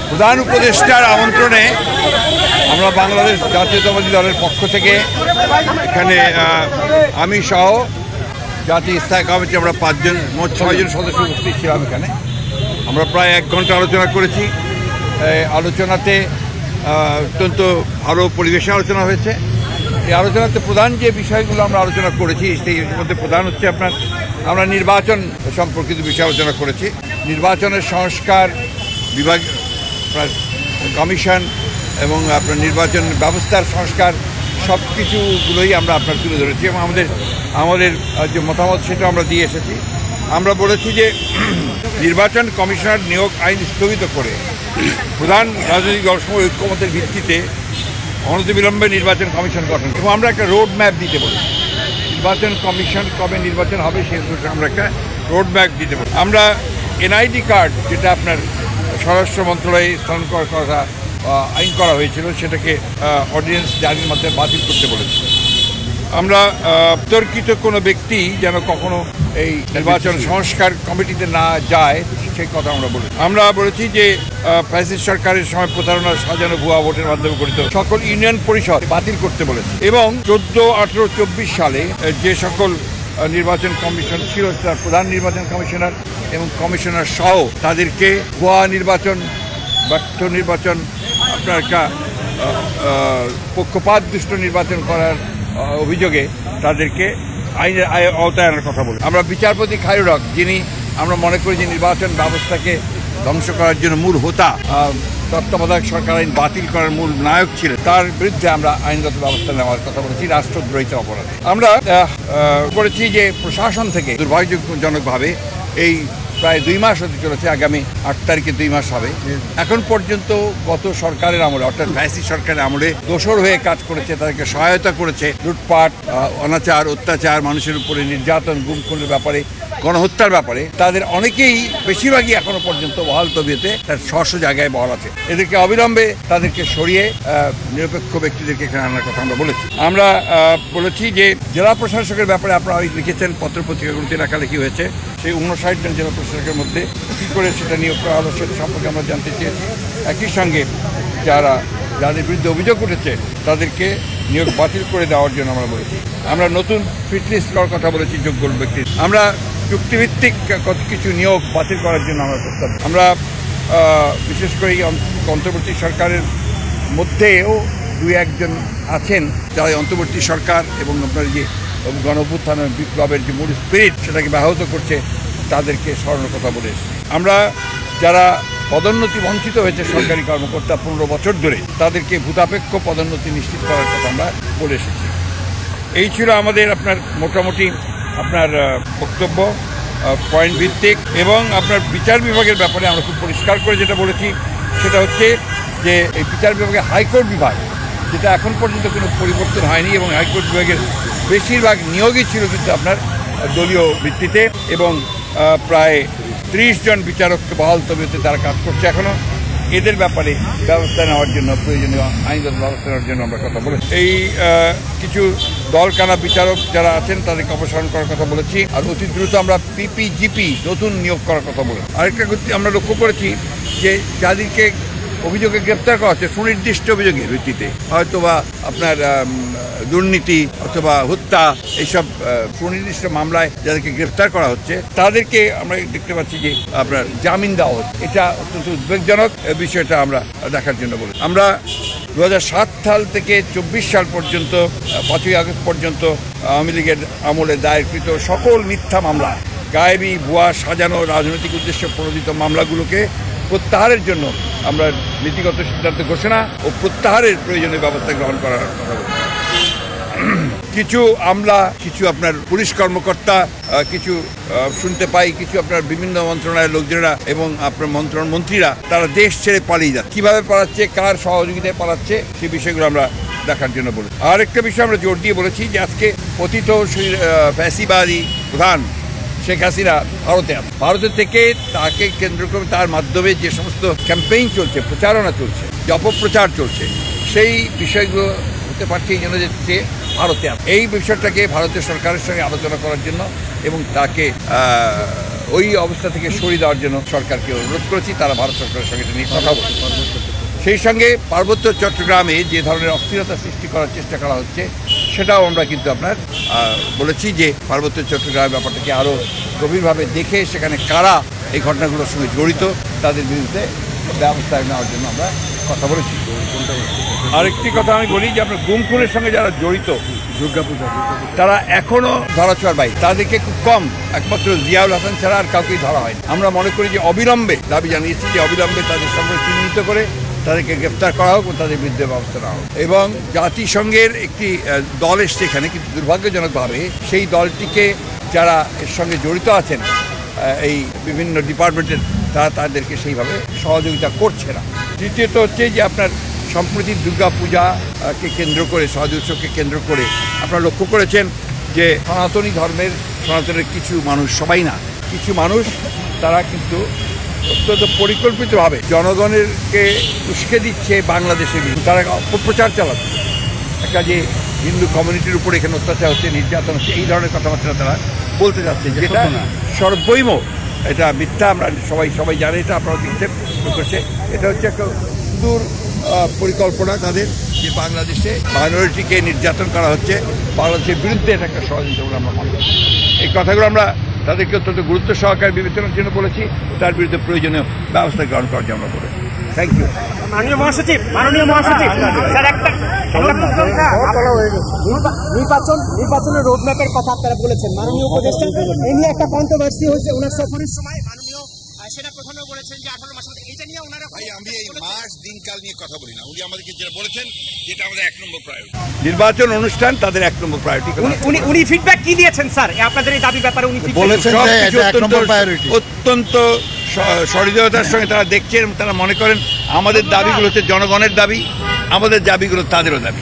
প্রধান উপদেষ্টার আমন্ত্রণে আমরা বাংলাদেশ জাতীয়তাবাদী দলের পক্ষ থেকে এখানে আমি সহ জাতীয় স্থায়ী কমিটি আমরা 5 জন মোট 6 জন সদস্য উপস্থিত ছিলাম। এখানে আমরা প্রায় 1 ঘন্টা আলোচনা করেছি। আলোচনাতে অত্যন্ত ভালো পরিবেশে আলোচনা হয়েছে। এই আলোচনাতে প্রধান যে বিষয়গুলো আমরা আলোচনা করেছি সেই মধ্যে প্রধান হচ্ছে আমরা নির্বাচন সম্পর্কিত বিষয় আলোচনা করেছি। নির্বাচনের সংস্কার বিভাগ কমিশন এবং আপনার নির্বাচন ব্যবস্থার সংস্কার সব কিছুগুলোই আমরা তুলে ধরেছি এবং আমাদের যে মতামত সেটা আমরা দিয়ে এসেছি। আমরা বলেছি যে নির্বাচন কমিশনার নিয়োগ আইন স্থগিত করে প্রধান রাজনৈতিক দলসমূহ ঐক্যমতের ভিত্তিতে অনতিবিলম্বে নির্বাচন কমিশন গঠন এবং আমরা একটা রোড ম্যাপ দিতে বলি। নির্বাচন কমিশন কবে নির্বাচন হবে সে আমরা একটা রোড ম্যাপ দিতে বলি। আমরা এনআইডি কার্ড যেটা আপনার স্বরাষ্ট্র মন্ত্রণালয়ে স্থানান্তর করার কথা আইন করা হয়েছিল সেটাকে অর্ডিন্যান্স জারির মাধ্যমে বাতিল করতে বলেছি। আমরা তর্কিত কোনো ব্যক্তি যেন কখনো এই নির্বাচন সংস্কার কমিটিতে না যায় সেই কথা আমরা বলেছি। আমরা বলেছি যে ফ্যাসিস্ট সরকারের সময় প্রতারণা সাজানো ভুয়া ভোটের মাধ্যমে গঠিত সকল ইউনিয়ন পরিষদ বাতিল করতে বলেছে এবং 14, 18, 24 সালে যে সকল নির্বাচন কমিশন ছিল তার প্রধান নির্বাচন কমিশনার এবং কমিশনার সহ তাদেরকে ভুয়া নির্বাচন, ব্যর্থ নির্বাচন, আপনার একটা পক্ষপাত দুষ্ট নির্বাচন করার অভিযোগে তাদেরকে আইনের আওতায় আনার কথা বলি। আমরা বিচারপতি খায়রুল হক, যিনি আমরা মনে করি যে নির্বাচন ব্যবস্থাকে ধ্বংস করার জন্য মূল হোতা, তত্ত্বাবধায়ক সরকার আইন বাতিল করার মূল নায়ক ছিলেন, তার বিরুদ্ধে আমরা আইনগত ব্যবস্থা নেওয়ার কথা বলেছি রাষ্ট্রদ্রোহিতা অপরাধে। আমরা বলেছি যে প্রশাসন থেকে দুর্ভাগ্যজনকভাবে এই প্রায় 2 মাস হতে চলেছে, আগামী 8 তারিখে 2 মাস হবে। এখন পর্যন্ত গত সরকারের আমলে অর্থাৎ ফ্যাসিস্ট সরকারের আমলে দোসর হয়ে কাজ করেছে, তাদেরকে সহায়তা করেছে লুটপাট, অনাচার, অত্যাচার, মানুষের উপরে নির্যাতন, গুম খুনের ব্যাপারে, গণহত্যার ব্যাপারে তাদের অনেকেই বেশিরভাগই এখনো পর্যন্ত বহাল তবিয়তে তার স্ব জায়গায় বহাল আছে। এদেরকে অবিলম্বে তাদেরকে সরিয়ে নিরপেক্ষ ব্যক্তিদেরকে এখানে আনার কথা আমরা বলেছি। আমরা বলেছি যে জেলা প্রশাসকের ব্যাপারে আপনারা লিখেছেন পত্রপত্রিকাগুলোতে লেখালেখি হয়েছে, সেই 59 জন জেলা প্রশাসকের মধ্যে কী করে সেটা নিয়োগ করা হলো সেটা সম্পর্কে আমরা জানতে চেয়েছি। একই সঙ্গে যাদের বিরুদ্ধে অভিযোগ উঠেছে তাদেরকে নিয়োগ বাতিল করে দেওয়ার জন্য আমরা বলেছি। আমরা নতুন ফিটলিস্ট করার কথা বলেছি যোগ্য ব্যক্তির। আমরা চুক্তিভিত্তিক কিছু নিয়োগ বাতিল করার জন্য আমরা প্রস্তাব। আমরা বিশেষ করে অন্তর্বর্তী সরকারের মধ্যেও 2-1 জন আছেন যারা অন্তর্বর্তী সরকার এবং আপনার যে গণঅভ্যুত্থানের বিপ্লবের যে মূল স্পিরিট সেটাকে ব্যাহত করছে, তাদেরকে স্মরণের কথা বলে এসেছি। আমরা যারা পদোন্নতি বঞ্চিত হয়েছে সরকারি কর্মকর্তা 15 বছর ধরে, তাদেরকে ভূতাপেক্ষ পদোন্নতি নিশ্চিত করার কথা আমরা বলে এসেছি। এই ছিল আমাদের মোটামুটি বক্তব্য পয়েন্ট ভিত্তিক। এবং আপনার বিচার বিভাগের ব্যাপারে আমরা খুব পরিষ্কার করে যেটা বলেছি সেটা হচ্ছে যে এই বিচার বিভাগে হাইকোর্ট বিভাগ, যেটা এখন পর্যন্ত কোনো পরিবর্তন হয়নি এবং হাইকোর্ট বিভাগের বেশিরভাগ নিয়োগই ছিল কিন্তু আপনার দলীয় ভিত্তিতে এবং প্রায় 30 জন বিচারককে বহাল তবিয়তে তারা কাজ করছে এখনও। এদের ব্যাপারে ব্যবস্থা নেওয়ার জন্য, প্রয়োজনীয় আইনগত ব্যবস্থা নেওয়ার জন্য আমরা কথা বলেছি। এই কিছু দলকানা বিচারক যারা আছেন তাদেরকে অপসারণ করার কথা বলেছি। আর অতি দ্রুত আমরা পিপিজিপি নতুন নিয়োগ করার কথা বলেছি। আরেকটা আমরা লক্ষ্য করেছি যে যাদেরকে অভিযোগে গ্রেপ্তার করা হচ্ছে সুনির্দিষ্ট অভিযোগের ভিত্তিতে, হয়তোবা আপনার দুর্নীতি অথবা হত্যা, এইসব সুনির্দিষ্ট মামলায় যাদেরকে গ্রেপ্তার করা হচ্ছে তাদেরকে আমরা দেখতে পাচ্ছি যে আপনার জামিন দেওয়া হচ্ছে। এটা অত্যন্ত উদ্বেগজনক বিষয়টা আমরা দেখার জন্য বলি। আমরা 2007 সাল থেকে 24 সাল পর্যন্ত 5ই আগস্ট পর্যন্ত আওয়ামী লীগের আমলে দায়েরকৃত সকল মিথ্যা মামলা, গায়েবী, ভুয়া, সাজানো, রাজনৈতিক উদ্দেশ্যে প্রণোদিত মামলাগুলোকে প্রত্যাহারের জন্য আমরা নীতিগত সিদ্ধান্ত ঘোষণা ও প্রত্যাহারের প্রয়োজনীয় ব্যবস্থা গ্রহণ করার কথা বলি। কিছু আমলা, কিছু আপনার পুলিশ কর্মকর্তা, কিছু শুনতে পাই কিছু আপনার বিভিন্ন মন্ত্রণালয়ের লোকজনেরা এবং আপনার মন্ত্রীরা তারা দেশ ছেড়ে পালিয়ে যাচ্ছে। কীভাবে পালাচ্ছে, কার সহযোগিতায় পালাচ্ছে, সেই বিষয়গুলো আমরা দেখার জন্য বলি। আর একটা বিষয় আমরা জোর দিয়ে বলেছি যে আজকে পতিত ফ্যাসিবাদী প্রধান শেখ হাসিনা ভারতে থেকে তাকে কেন্দ্র করে তার মাধ্যমে যে সমস্ত ক্যাম্পেইন চলছে, প্রচারণা চলছে, যে অপপ্রচার চলছে, সেই বিষয়গুলো হতে পারছে এই জন্য যে সে ভারতে এই বিষয়টাকে ভারতীয় সরকারের সঙ্গে আলোচনা করার জন্য এবং তাকে ওই অবস্থা থেকে সরিয়ে দেওয়ার জন্য সরকারকে অনুরোধ করেছি। তারা ভারত সরকারের সঙ্গে এটা নিয়ে কথা বলছে। সেই সঙ্গে পার্বত্য চট্টগ্রামে যে ধরনের অস্থিরতা সৃষ্টি করার চেষ্টা করা হচ্ছে সেটাও আমরা কিন্তু আপনার বলেছি যে পার্বত্য চট্টগ্রামের ব্যাপারটাকে আরও গভীরভাবে দেখে সেখানে কারা এই ঘটনাগুলোর সঙ্গে জড়িত তাদের বিরুদ্ধে ব্যবস্থা নেওয়ার জন্য আমরা কথা বলেছি। আরেকটি কথা আমি বলি যে আপনার গুম খুনের সঙ্গে যারা জড়িত দুর্গাপূজা তারা এখনও ধরাছোঁয়ার বাইরে, তাদেরকে খুব কম, একমাত্র জিয়াউল হাসান ছাড়া আর কাউকেই ধরা হয়নি। আমরা মনে করি যে অবিলম্বে দাবি জানিয়েছি যে অবিলম্বে তাদের সঙ্গে চিহ্নিত করে তাদেরকে গ্রেফতার করা হোক ও তাদের বিরুদ্ধে ব্যবস্থা নেওয়া হোক। এবং জাতিসংঘের একটি দল এসছে এখানে, কিন্তু দুর্ভাগ্যজনকভাবে সেই দলটিকে যারা এর সঙ্গে জড়িত আছেন এই বিভিন্ন ডিপার্টমেন্টের তারা তাদেরকে সেইভাবে সহযোগিতা করছে না। দ্বিতীয়ত হচ্ছে যে আপনার সম্প্রতি দুর্গাপূজাকে কেন্দ্র করে, সহজ উৎসবকে কেন্দ্র করে আপনারা লক্ষ্য করেছেন যে সনাতনের কিছু মানুষ, সবাই না, কিছু মানুষ তারা কিন্তু অত্যন্ত পরিকল্পিতভাবে জনগণেরকে উস্কে দিচ্ছে বাংলাদেশের বিরুদ্ধে। তারা অপপ্রচার চালাচ্ছে একটা যে হিন্দু কমিউনিটির উপরে এখানে অত্যাচার হচ্ছে, নির্যাতন হচ্ছে, এই ধরনের কথাবার্তা তারা বলতে যাচ্ছে, যেটা সর্বৈম এটা মিথ্যা। আমরা সবাই জানে, এটা আপনারা দেখছেন করছে। এটা হচ্ছে একটা সুদূর পরিকল্পনা তাদের যে বাংলাদেশে মাইনরিটিকে নির্যাতন করা হচ্ছে, বাংলাদেশের বিরুদ্ধে এটা একটা ষড়যন্ত্র বলে আমরা মনে করি। এই কথাগুলো আমরা তাদেরকে অত্যন্ত গুরুত্ব সহকারে বিবেচনার জন্য বলেছি, তার বিরুদ্ধে প্রয়োজনীয় ব্যবস্থা গ্রহণ করার জন্য বলেছি। Thank you. মাননীয় মহাসচিব, স্যার একটা নির্বাচনের রোডম্যাপের কথা আপনারা বলেছেন, মাননীয় উপদেষ্টা এই নিয়ে একটা কন্ট্রোভার্সি হয়েছে ওনার সফরের সময়। মাননীয় সেনা প্রধানও বলেছেন যে 18 মাসের মধ্যে এটা নিয়ে ওনারা, ভাই আমি এই মাস দিনকাল নিয়ে কথা বলি না, উনি আমাদেরকে যেটা বলেছেন যেটা আমাদের 1 নম্বর প্রায়োরিটি, নির্বাচন অনুষ্ঠান তাদের 1 নম্বর প্রায়োরিটি। উনি ফিডব্যাক কি দিয়েছেন স্যার আপনাদের এই দাবি ব্যাপারে? উনি বলেছেন অত্যন্ত সহৃদয়তার সঙ্গে তারা দেখছেন, তারা মনে করেন আমাদের দাবিগুলো হচ্ছে জনগণের দাবি, আমাদের দাবিগুলো তাদেরও দাবি।